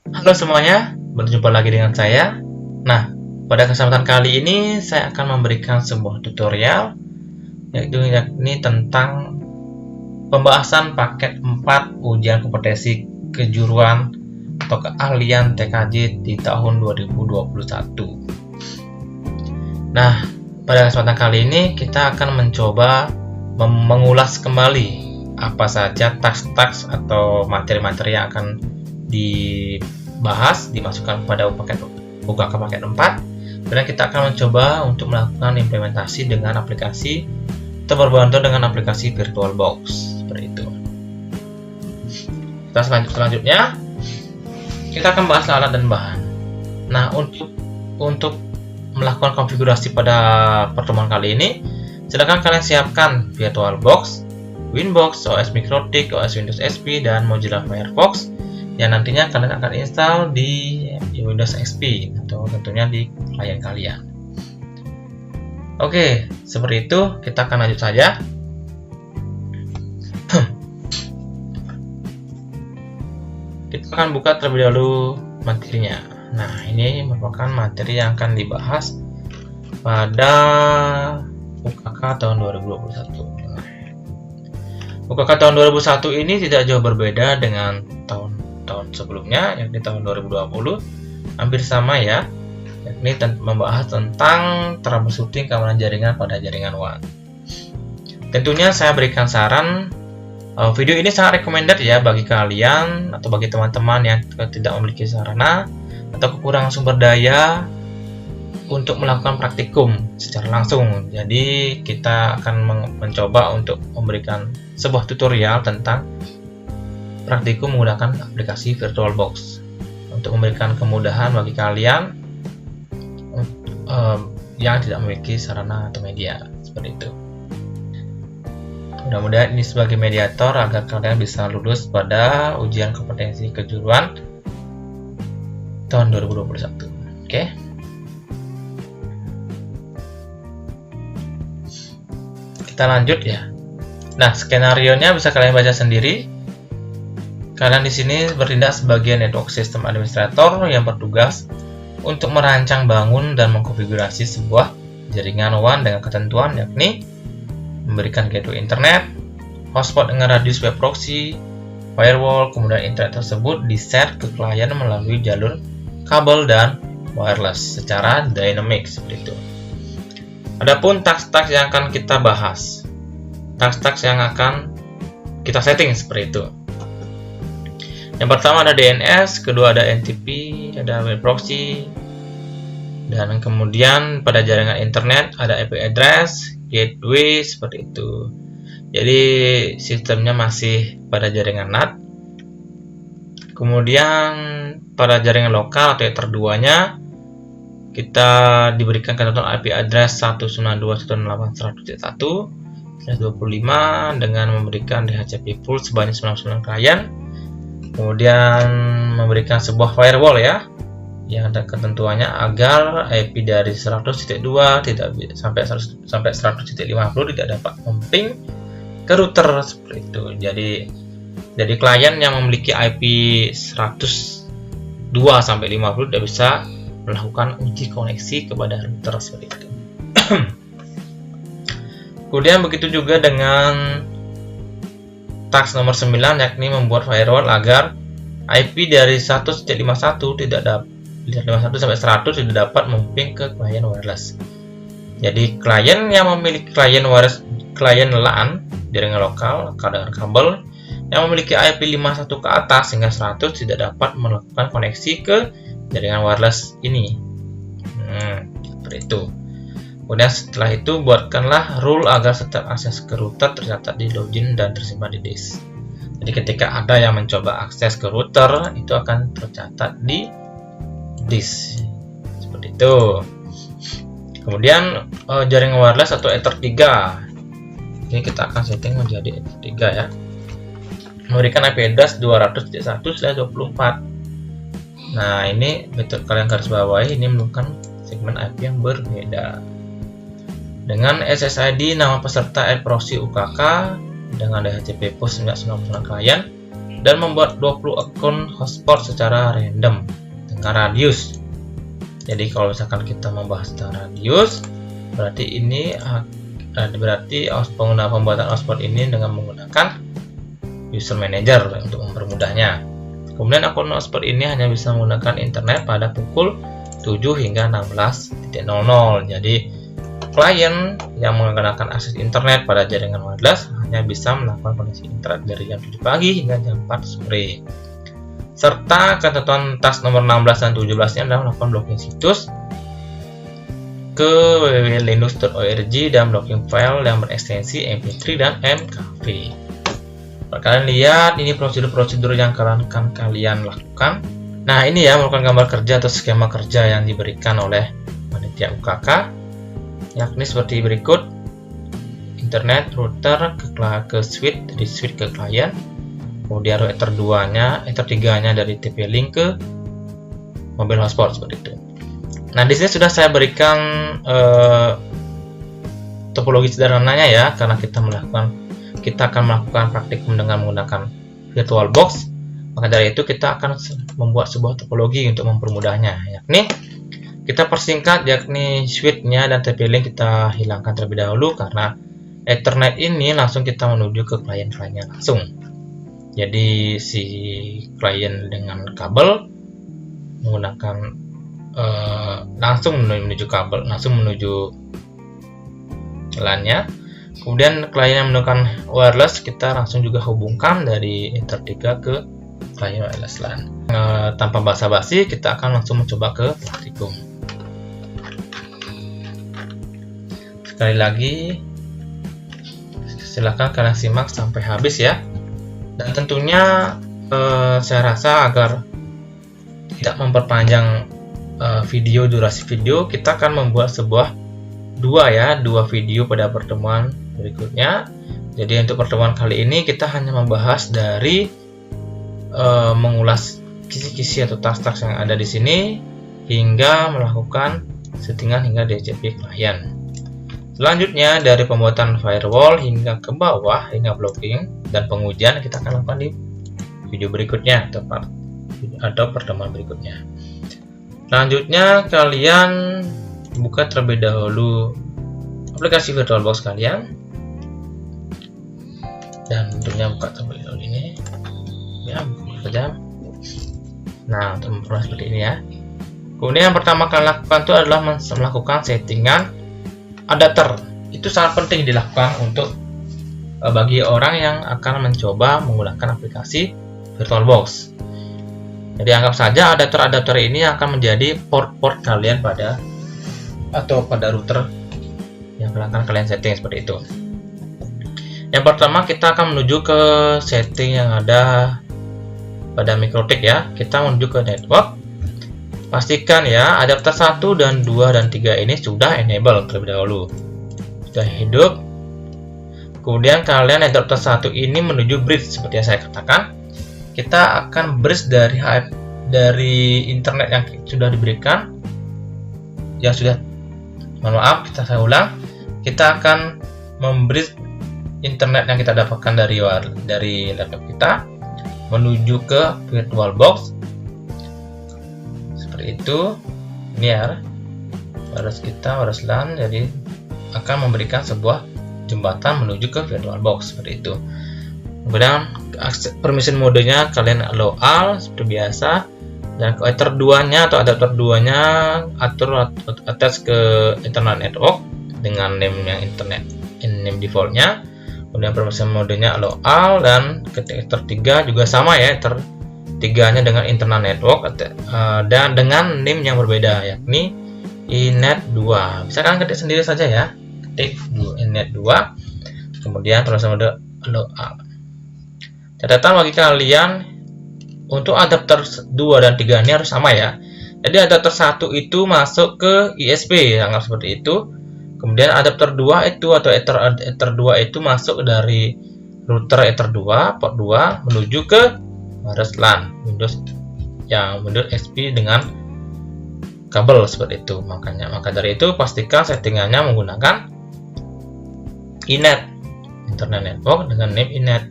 Halo semuanya, berjumpa lagi dengan saya. Nah, pada kesempatan kali ini saya akan memberikan sebuah tutorial yakni tentang pembahasan paket 4 ujian kompetensi kejuruan atau keahlian TKJ di tahun 2021. Nah, pada kesempatan kali ini kita akan mencoba mengulas kembali apa saja task-task atau materi-materi yang akan dibahas, dimasukkan pada paket UKK paket 4. Kemudian kita akan mencoba untuk melakukan implementasi dengan aplikasi atau berbantu dengan aplikasi VirtualBox seperti itu. Kita selanjutnya kita akan bahas alat dan bahan. Nah, untuk melakukan konfigurasi pada pertemuan kali ini, silakan kalian siapkan VirtualBox, Winbox, OS MikroTik, OS Windows XP, dan Mozilla Firefox yang nantinya kalian akan install di Windows XP atau tentunya di klien kalian. Oke, seperti itu kita akan lanjut saja. Kita akan buka terlebih dahulu materinya. Nah, ini merupakan materi yang akan dibahas pada UKK tahun 2021. UKK tahun 2021 ini tidak jauh berbeda dengan tahun sebelumnya, yakni tahun 2020. Hampir sama ya, yakni membahas tentang troubleshooting keamanan jaringan pada jaringan WAN. Tentunya saya berikan saran, video ini sangat recommended ya bagi kalian atau bagi teman-teman yang tidak memiliki sarana atau kekurangan sumber daya untuk melakukan praktikum secara langsung. Jadi kita akan mencoba untuk memberikan sebuah tutorial tentang praktikum menggunakan aplikasi VirtualBox untuk memberikan kemudahan bagi kalian yang tidak memiliki sarana atau media seperti itu. Mudah-mudahan ini sebagai mediator agar kalian bisa lulus pada ujian kompetensi kejuruan tahun 2021. Oke. Kita lanjut ya. Nah, skenario-nya bisa kalian baca sendiri. Kalian di sini bertindak sebagai network system administrator yang bertugas untuk merancang, bangun, dan mengkonfigurasi sebuah jaringan WAN dengan ketentuan yakni memberikan gateway internet, hotspot dengan radius web proxy, firewall, kemudian internet tersebut di-share ke klien melalui jalur kabel dan wireless secara dynamic seperti itu. Adapun task-task yang akan kita bahas, task-task yang akan kita setting seperti itu. Yang pertama ada DNS, kedua ada NTP, ada web proxy, dan kemudian pada jaringan internet ada IP address, gateway seperti itu. Jadi sistemnya masih pada jaringan NAT. Kemudian pada jaringan lokal atau ether 2-nya kita diberikan ketentuan IP address 192.168.100.1/25 dengan memberikan DHCP pool sebanyak 99 klien. Kemudian memberikan sebuah firewall ya, yang ada ketentuannya agar IP dari 100.2 tidak sampai 100.50 tidak dapat memping ke router seperti itu. Jadi klien yang memiliki IP 102 sampai 50 tidak bisa melakukan uji koneksi kepada router seperti itu. Kemudian begitu juga dengan task nomor 9 yakni membuat firewall agar IP dari 1.51 tidak dapat 51 sampai 100 tidak dapat memping ke klien wireless. Jadi klien yang memiliki klien wireless, klien LAN jaringan lokal dengan kabel yang memiliki IP 51 ke atas hingga 100 tidak dapat melakukan koneksi ke jaringan wireless ini. Seperti itu. Kemudian setelah itu buatkanlah rule agar setiap akses ke router tercatat di login dan tersimpan di disk. Jadi ketika ada yang mencoba akses ke router itu akan tercatat di disk. Seperti itu. Kemudian jaringan wireless atau ether 3. Ini kita akan setting menjadi ether 3 ya. Memberikan IP address 200.1/24. Nah, ini betul kalian garis bawahi, ini merupakan segmen IP yang berbeda. Dengan SSID nama peserta proxy UKK dengan DHCP pool 99 klien dan membuat 20 akun hotspot secara random dengan radius. Jadi kalau misalkan kita membahas tentang radius, berarti ini berarti pembuatan hotspot ini dengan menggunakan user manager untuk mempermudahnya. Kemudian akun hotspot ini hanya bisa menggunakan internet pada pukul 7 hingga 16.00. Jadi klien yang menggunakan akses internet pada jaringan wireless hanya bisa melakukan koneksi internet dari jam 7 pagi hingga jam 4 sore. Serta ketentuan task nomor 16 dan 17 nya adalah melakukan blocking situs ke www.linux.org dan blocking file yang berekstensi mp3 dan mkv. Kalian lihat ini prosedur-prosedur yang akan kalian lakukan. Nah, ini ya merupakan gambar kerja atau skema kerja yang diberikan oleh panitia UKK, yakni seperti berikut: internet router ke switch, dari switch ke klien, kemudian ether 2-nya, ether 3-nya dari TP-Link ke mobile hotspot seperti itu. Nah, di sini sudah saya berikan topologi sederhananya ya, karena kita akan melakukan praktikum dengan menggunakan VirtualBox. Maka dari itu kita akan membuat sebuah topologi untuk mempermudahnya, yakni kita persingkat, yakni switch-nya dan TP-Link kita hilangkan terlebih dahulu karena Ethernet ini langsung kita menuju ke klien-kliennya langsung. Jadi si klien dengan kabel menggunakan langsung menuju kabel, langsung menuju LAN-nya. Kemudian klien yang menggunakan wireless kita langsung juga hubungkan dari Ether 3 ke klien wireless LAN. Tanpa basa-basi kita akan langsung mencoba ke praktikum. Sekali lagi silakan kalian simak sampai habis ya. Dan tentunya saya rasa agar tidak memperpanjang durasi video, kita akan membuat dua video pada pertemuan berikutnya. Jadi untuk pertemuan kali ini kita hanya membahas dari mengulas kisi-kisi atau task-task yang ada di sini hingga melakukan settingan hingga DHCP klien. Selanjutnya dari pembuatan firewall hingga ke bawah hingga blocking dan pengujian kita akan lakukan di video berikutnya atau pertemuan berikutnya. Selanjutnya kalian buka terlebih dahulu aplikasi VirtualBox kalian dan tentunya buka terlebih dahulu ini ya, buka saja. Nah, untuk memperoleh seperti ini ya. Kemudian yang pertama kalian lakukan itu adalah melakukan settingan adapter. Itu sangat penting dilakukan untuk bagi orang yang akan mencoba menggunakan aplikasi VirtualBox. Jadi anggap saja adapter-adapter ini akan menjadi port-port kalian pada router yang akan kalian setting seperti itu. Yang pertama kita akan menuju ke setting yang ada pada MikroTik ya. Kita menuju ke network. Pastikan ya adapter 1 dan 2 dan 3 ini sudah enable terlebih dahulu. Sudah hidup. Kemudian kalian adapter 1 ini menuju bridge seperti yang saya katakan. Kita akan bridge dari internet yang sudah diberikan. Saya ulang. Kita akan membridge internet yang kita dapatkan dari laptop kita menuju ke VirtualBox. Itu ini ya, wireless LAN, jadi akan memberikan sebuah jembatan menuju ke VirtualBox seperti itu. Kemudian permission modenya kalian allow all seperti biasa, dan ether 2-nya atau adapter 2-nya atur attach ke internet network dengan name yang internet name defaultnya. Kemudian permission modenya allow all, dan ether 3 juga sama ya, ether 3-nya dengan internal network dan dengan name yang berbeda, yakni inet2. Bisa kalian ketik sendiri saja ya, ketik inet2, kemudian permission mode allow all. Catatan bagi kalian, untuk adapter 2 dan 3 ini harus sama ya. Jadi adapter 1 itu masuk ke ISP, anggap seperti itu. Kemudian adapter 2 itu atau ether 2 itu masuk dari router ether 2 port 2 menuju ke wireless LAN Windows XP dengan kabel seperti itu. Maka dari itu pastikan settingannya menggunakan inet, internet network dengan name inet,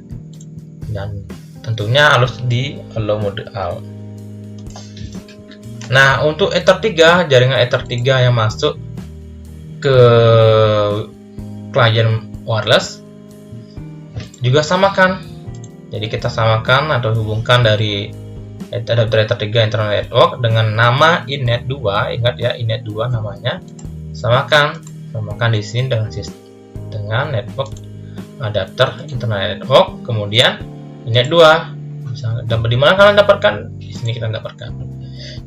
dan tentunya harus di allow mode out. Nah, untuk Ether 3, jaringan Ether 3 yang masuk ke klien wireless juga samakan. Jadi kita samakan atau hubungkan dari adapter Ether 3 internal network dengan nama Inet 2. Ingat ya, Inet 2 namanya. Samakan di sini dengan network adapter internal network, kemudian Inet 2. Misalnya di mana kalian dapatkan? Di sini kita dapatkan.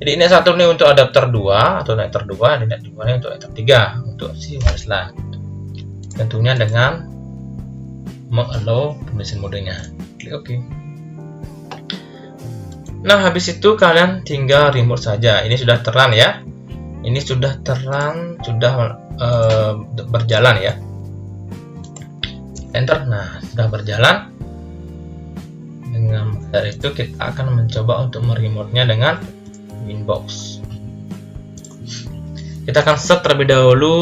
Jadi Inet 1 ini untuk adapter 2 atau Ether 2, Inet 2 ini untuk Ether 3 untuk si wireless LAN. Tentunya dengan mengallow permission modenya. Klik OK. Nah, habis itu kalian tinggal remote saja. Ini sudah terang ya. Ini sudah terang, sudah berjalan ya. Enter. Nah, sudah berjalan. Dengan dari itu kita akan mencoba untuk meremote-nya dengan Winbox. Kita akan set terlebih dahulu.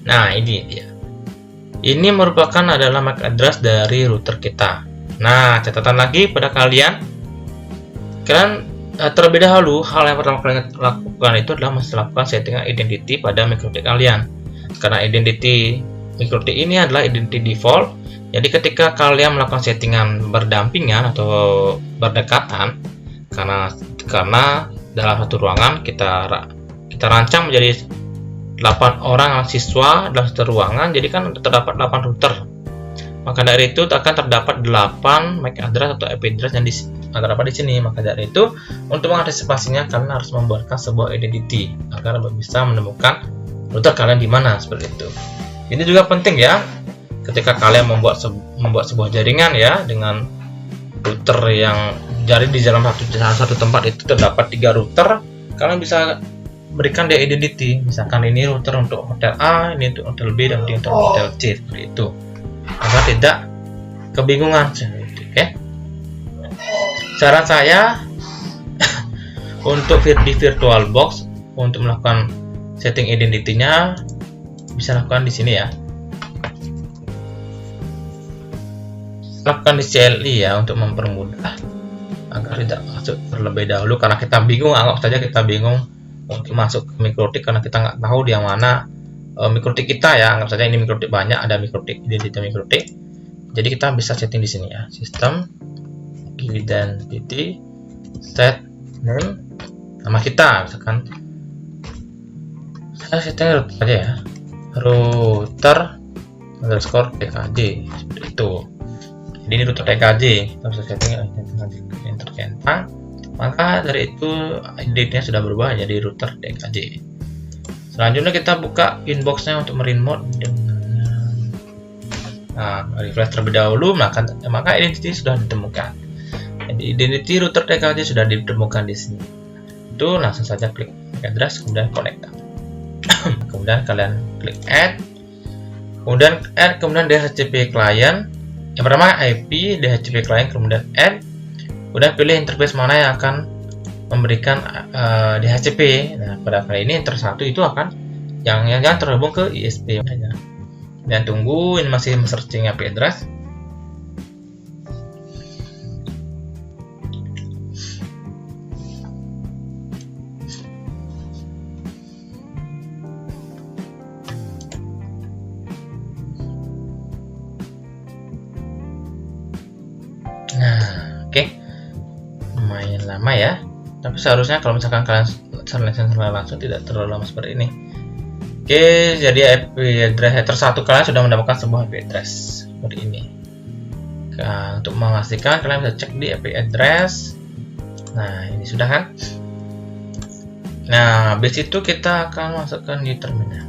Nah, ini dia. Ini merupakan adalah MAC address dari router kita. Nah, catatan lagi pada kalian terlebih dahulu hal yang pertama kalian lakukan itu adalah melakukan settingan identity pada MikroTik kalian. Karena identity MikroTik ini adalah identity default. Jadi ketika kalian melakukan settingan berdampingan atau berdekatan, karena dalam satu ruangan kita rancang menjadi 8 orang siswa dalam satu ruangan, jadi kan terdapat 8 router. Maka dari itu akan terdapat 8 MAC address atau IP address yang terdapat di sini. Maka dari itu, untuk mengantisipasinya kalian harus membuatkan sebuah identity agar bisa menemukan router kalian di mana, seperti itu. Ini juga penting ya, ketika kalian membuat sebuah jaringan ya dengan router yang jadi di dalam satu tempat itu terdapat 3 router, kalian bisa berikan dia identity. Misalkan ini router untuk hotel A, ini untuk hotel B, dan ini untuk hotel C, seperti itu, agar tidak kebingungan. Oke. Saran saya untuk di VirtualBox untuk melakukan setting identity-nya bisa lakukan di sini ya. Lakukan di CLI ya untuk mempermudah agar tidak masuk terlebih dahulu, karena kita bingung. Anggap saja kita bingung untuk masuk ke MikroTik karena kita nggak tahu di yang mana MikroTik kita ya. Anggap saja ini MikroTik banyak, ada MikroTik, identity MikroTik. Jadi kita bisa setting di sini ya, sistem identity, set name, nama kita, misalkan saya setting router aja ya, router underscore TKJ, seperti itu. Jadi ini router TKJ, kita bisa setting enter centang. Maka dari itu identity-nya sudah berubah jadi router TKJ. Selanjutnya kita buka inbox-nya untuk meremote dengan refresh terlebih dahulu, maka identity sudah ditemukan. Jadi identity router TKJ sudah ditemukan di sini. Itu langsung saja klik address, kemudian connect. Kemudian kalian klik add, kemudian DHCP client. Yang pertama IP DHCP client, kemudian add. Udah pilih interface mana yang akan memberikan DHCP. Nah, pada kali ini enter 1 itu akan yang terhubung ke ISP saja. Dan tunggu, ini masih searching IP address. Nah, oke. Lumayan lama ya, tapi seharusnya kalau misalkan kalian langsung tidak terlalu lama seperti ini. Oke, jadi IP address header 1 kalian sudah mendapatkan sebuah IP address seperti ini. Nah, untuk memastikan kalian bisa cek di IP address. Nah, ini sudah kan. Nah, habis itu kita akan masukkan di terminal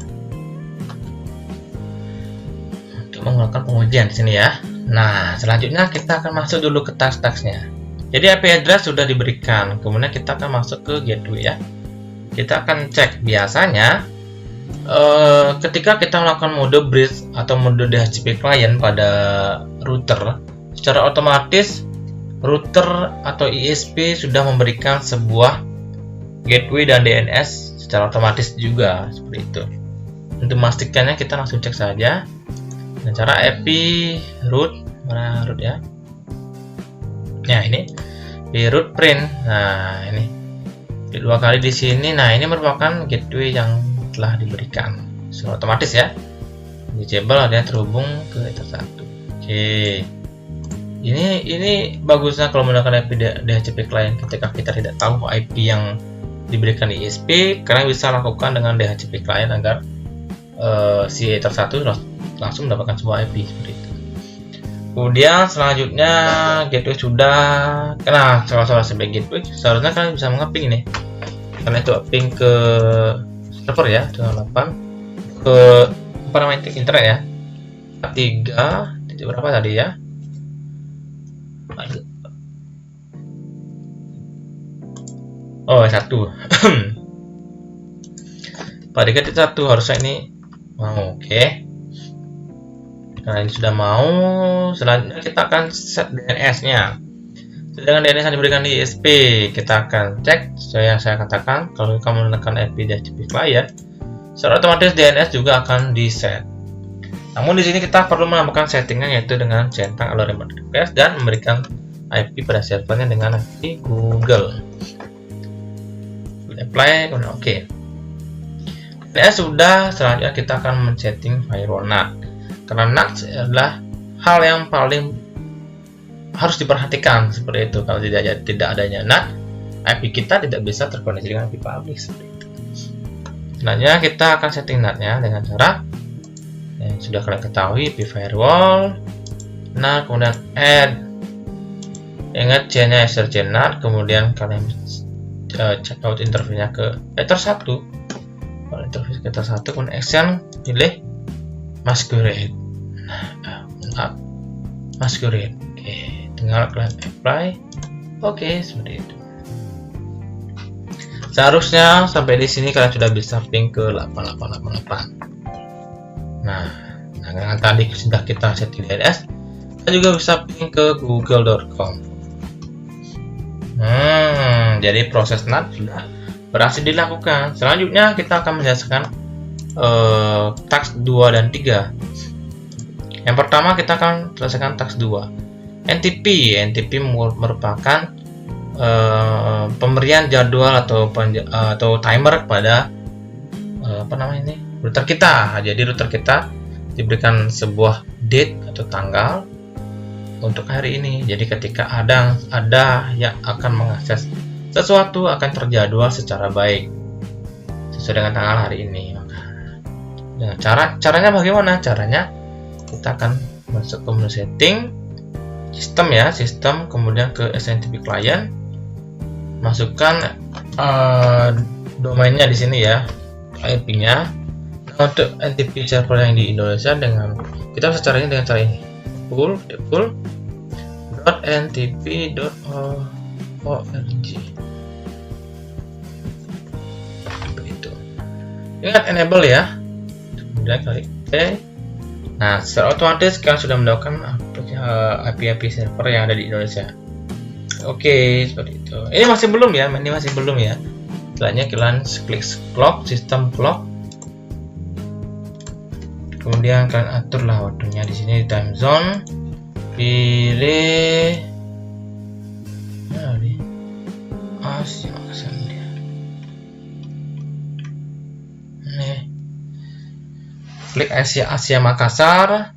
untuk melakukan pengujian di sini ya. Nah, selanjutnya kita akan masuk dulu ke task-tasknya. Jadi IP address sudah diberikan, kemudian kita akan masuk ke gateway ya. Kita akan cek, biasanya ketika kita melakukan mode bridge atau mode DHCP client pada router, secara otomatis router atau ISP sudah memberikan sebuah gateway dan DNS secara otomatis juga, seperti itu. Untuk memastikannya kita langsung cek saja dengan cara IP root, mana root ya. Ya, ini di root print. Nah, ini klik 2 kali di sini. Nah, ini merupakan gateway yang telah diberikan secara otomatis ya. Disable ada terhubung ke Ether 1. Oke. Ini bagusnya kalau menggunakan IP DHCP client ketika kita tidak tahu IP yang diberikan di ISP, karena bisa lakukan dengan DHCP client agar si Ether 1 langsung mendapatkan sebuah IP seperti itu. Kemudian selanjutnya gateway sudah, karena salah sebagai gateway seharusnya kalian bisa mengeping ini, karena itu ping ke server ya, 28 ke apa namanya internet ya, 3 titik berapa tadi ya, oh 1 pada titik 1 harusnya ini mau. Oke. Nah, ini sudah mau. Selanjutnya kita akan set DNS nya. Dengan DNS yang diberikan di ISP, kita akan cek yang saya katakan. Kalau kamu menekan IP DHCP client, secara otomatis DNS juga akan di set. Namun di sini kita perlu menambahkan settingan, yaitu dengan centang alur remote request dan memberikan IP pada servernya dengan IP Google. Apply, kemudian oke. DNS sudah. Selanjutnya kita akan men-setting firewall NAT. Karena NAT adalah hal yang paling harus diperhatikan seperti itu. Kalau tidak adanya NAT, IP kita tidak bisa terkoneksi dengan IP public seperti itu. Selanjutnya kita akan setting NAT-nya dengan cara yang sudah kalian ketahui, IP firewall. Nah, kemudian add. Ingat C-nya SRC NAT, kemudian kalian check out interface-nya ke Ether 1. Kalau interface ke Ether 1, kemudian action, pilih Masquerade. Masquerade. Oke, tinggal kalian apply. Oke, seperti itu. Seharusnya sampai di sini kalian sudah bisa ping ke 8888. Nah, dengan tadi sudah kita setting DNS, kita juga bisa ping ke google.com. Jadi proses NAT sudah berhasil dilakukan. Selanjutnya kita akan menjelaskan task 2 dan 3. Yang pertama kita akan selesaikan task 2. NTP merupakan pemberian jadwal atau timer kepada router kita. Jadi router kita diberikan sebuah date atau tanggal untuk hari ini. Jadi ketika ada yang akan mengakses sesuatu akan terjadwal secara baik sesuai dengan tanggal hari ini. Nah, caranya bagaimana? Caranya kita akan masuk ke menu setting, sistem, kemudian ke SNTP client, masukkan domainnya di sini ya, IP-nya. Nah, untuk NTP server yang di Indonesia kita bisa caranya dengan cara ini, pool.ntp.org. Begitu. Ingat enable ya. Kemudian klik OK. Nah, secara otomatis kalian sudah mendapatkan IP server yang ada di Indonesia. Oke, seperti itu. Ini masih belum ya. Selanjutnya kalian klik clock, sistem clock. Kemudian kalian aturlah waktunya di sini di time zone. Pilih Asia dia. Nih. Klik Asia Makassar.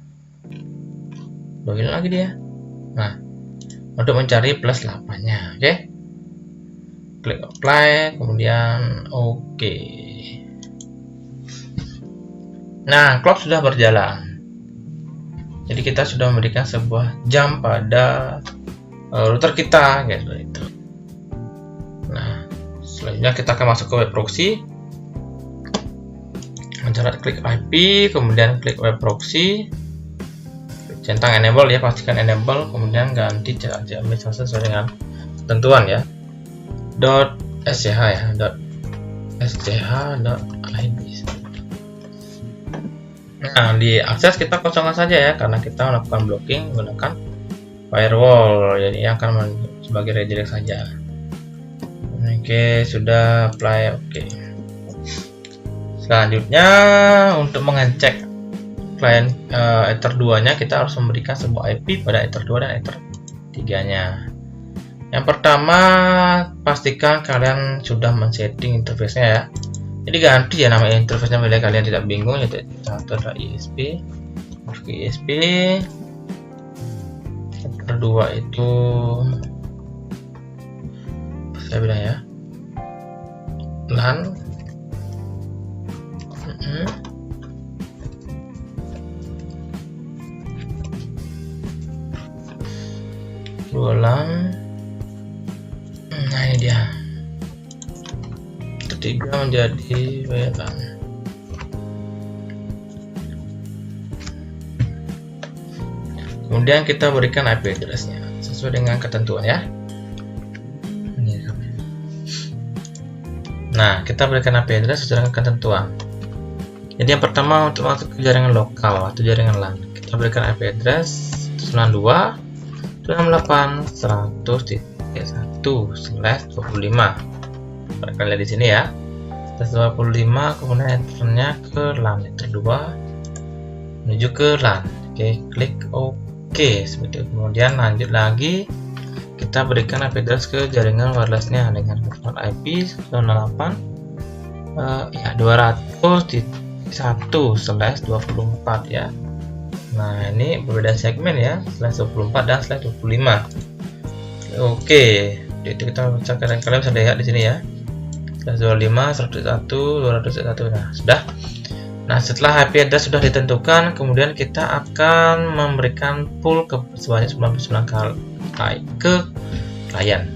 Login lagi dia. Nah, untuk mencari plus 8-nya, oke? Klik apply, kemudian oke. Nah, clock sudah berjalan. Jadi kita sudah memberikan sebuah jam pada router kita, kayak seperti itu. Nah, selanjutnya kita akan masuk ke web proxy. Cara klik IP, kemudian klik web proxy, centang enable ya, pastikan enable, kemudian ganti cara administrasi sesuai dengan ketentuan ya. .sch ya, .sch.id. Nah, di akses kita kosongkan saja ya, karena kita melakukan blocking menggunakan firewall, jadi akan sebagai redirect saja. Oke, sudah apply. Oke. Selanjutnya untuk mengecek klien Ether 2 nya, kita harus memberikan sebuah IP pada Ether 2 dan Ether 3 nya. Yang pertama, pastikan kalian sudah men-setting interface-nya ya. Jadi ganti ya nama interface-nya bila kalian tidak bingung, yaitu .isp, isp. Kedua itu saya bilang ya, LAN. LAN. Nah ini dia. Ketiga menjadi WLAN. Kemudian kita berikan IP address-nya sesuai dengan ketentuan ya. Nah, kita berikan IP address sesuai dengan ketentuan. Jadi yang pertama untuk masuk ke jaringan lokal atau jaringan LAN, kita berikan IP address 92.168.100.1/25. Kalian lihat di sini ya. 125, kemudian enternya ke LAN enter 2 menuju ke LAN. Oke, klik OK seperti itu. Kemudian lanjut lagi, kita berikan IP address ke jaringan wirelessnya dengan format IP 200.1/24 ya. Nah ini berbeda segmen ya, /24 dan /25. Oke, itu kita baca, kalian bisa lihat di sini ya. /25, 101, 201. Nah sudah. Nah setelah IP address sudah ditentukan, kemudian kita akan memberikan pool ke sebanyak 99 kali ke klien.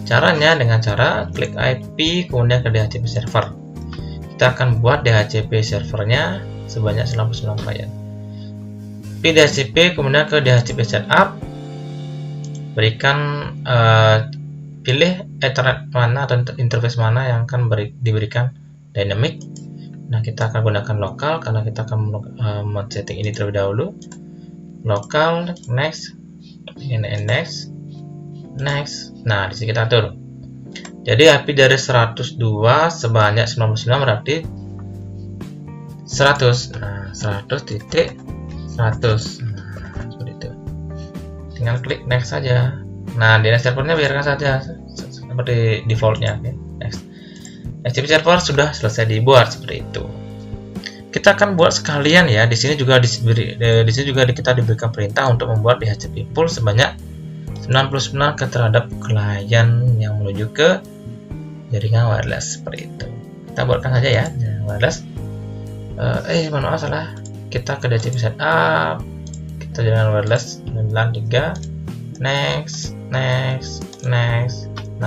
Caranya dengan cara klik IP kemudian ke DHCP server. Kita akan buat DHCP servernya sebanyak 99 klien. DHCP kemudian ke DHCP setup. Berikan pilih Ethernet mana atau interface mana yang akan diberikan dynamic. Nah kita akan gunakan lokal karena kita akan men-setting ini terlebih dahulu. Lokal, next, next. Nah di sini kita atur. Jadi IP dari 102 sebanyak 99 berarti 100. Nah 100.100. Nah seperti itu. Tinggal klik next saja. Nah di next servernya biarkan saja seperti defaultnya. Okay. Next. DHCP server sudah selesai dibuat seperti itu. Kita akan buat sekalian ya. Di sini juga kita diberikan perintah untuk membuat DHCP pool sebanyak 99 terhadap klien yang menuju ke jaringan wireless seperti itu. Kita buatkan saja ya jaringan wireless. Maaf salah. Kita ke DHCP setup. Kita jaringan wireless LAN 3. Next. Nah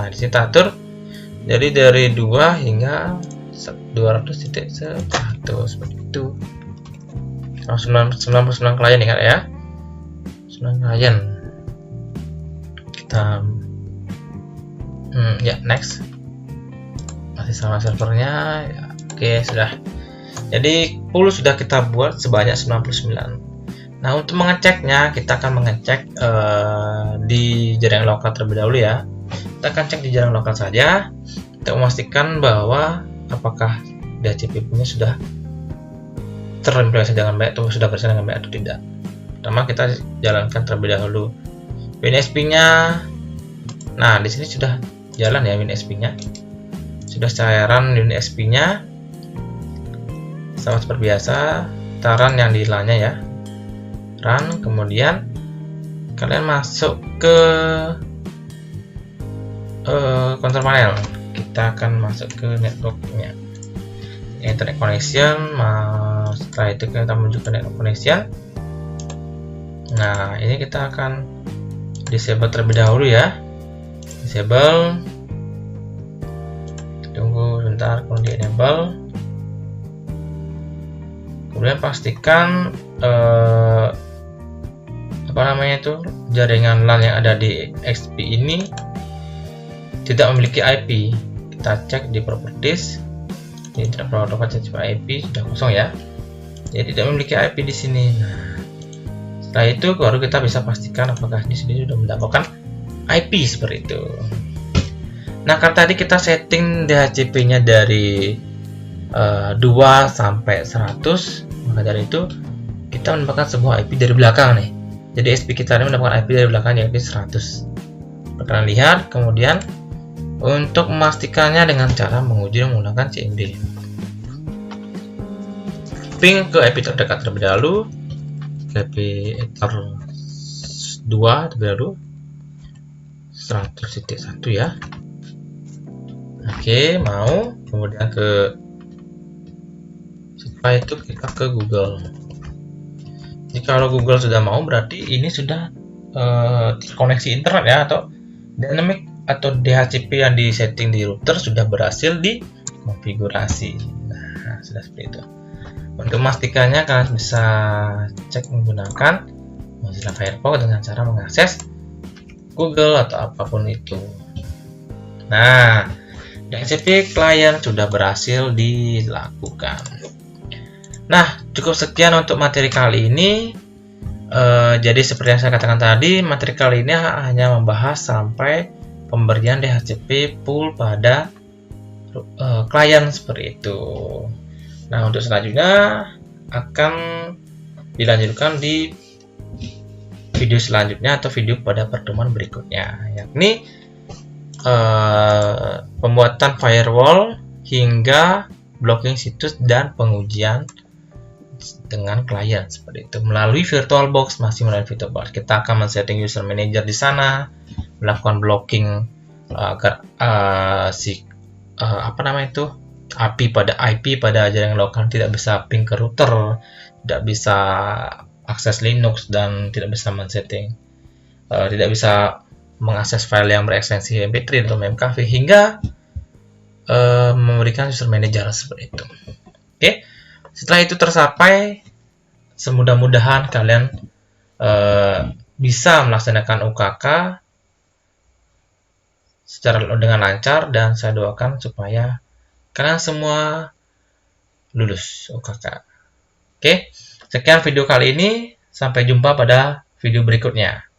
di sini kita atur. Jadi dari 2 hingga 200.100 seperti itu. 99 klien ingat ya. 9 klien. Kita ya next. Masih sama servernya ya. Oke, sudah. Jadi pool sudah kita buat sebanyak 99. Nah, untuk mengeceknya kita akan mengecek di jaringan lokal terlebih dahulu ya. Kita akan cek di jaringan lokal saja. Kita memastikan bahwa apakah DHCP-nya sudah terimplementasi dengan baik atau sudah bersama dengan baik atau tidak. Pertama kita jalankan terlebih dahulu WinSP-nya. Nah di sini sudah jalan ya WinSP-nya. Sudah cairan WinSP-nya sama seperti biasa. Kita run yang di LAN-nya ya. Run, kemudian kalian masuk ke control panel. Kita akan masuk ke networknya, internet connection. Setelah itu kita menuju ke network connection. Nah ini kita akan disable terlebih dahulu ya. Disable, tunggu sebentar, kemudian enable. Kemudian pastikan jaringan LAN yang ada di XP ini tidak memiliki IP. Kita cek di properties, ini tidak protokol IP sudah kosong ya, jadi tidak memiliki IP di sini. Nah, setelah itu baru kita bisa pastikan apakah di sini sudah mendapatkan IP seperti itu. Nah, karena tadi kita setting DHCP-nya dari 2 sampai 100, maka dari itu kita mendapatkan sebuah IP dari belakang nih. Jadi SP kita ini mendapatkan IP dari belakang yaitu 100. dapat kalian lihat. Kemudian untuk memastikannya dengan cara menguji menggunakan CMD. Ping ke IP terdekat terlebih dahulu, ke IP ether 2 terlebih dahulu, 100.1 ya. Oke, mau. Kemudian setelah itu kita ke Google. Jika kalau Google sudah mau, berarti ini sudah terkoneksi internet ya, atau dynamic atau DHCP yang disetting di router sudah berhasil dikonfigurasi. Nah, sudah seperti itu. Untuk memastikannya, kalian bisa cek menggunakan Mozilla Firefox dengan cara mengakses Google atau apapun itu. Nah, DHCP client sudah berhasil dilakukan. Nah, cukup sekian untuk materi kali ini. Jadi seperti yang saya katakan tadi, materi kali ini hanya membahas sampai pemberian DHCP pool pada klien seperti itu. Nah, untuk selanjutnya akan dilanjutkan di video selanjutnya atau video pada pertemuan berikutnya, yakni pembuatan firewall hingga blocking situs dan pengujian dengan klien seperti itu melalui VirtualBox. Masih melalui VirtualBox, kita akan men-setting user manager di sana, melakukan blocking agar API pada jaringan lokal tidak bisa ping ke router, tidak bisa akses Linux, dan tidak bisa men-setting, tidak bisa mengakses file yang berekstensi MP3 atau memcached, hingga memberikan user manager seperti itu. Oke, setelah itu tercapai, semudah-mudahan kalian bisa melaksanakan UKK dengan lancar, dan saya doakan supaya kalian semua lulus UKK. Oke, sekian video kali ini. Sampai jumpa pada video berikutnya.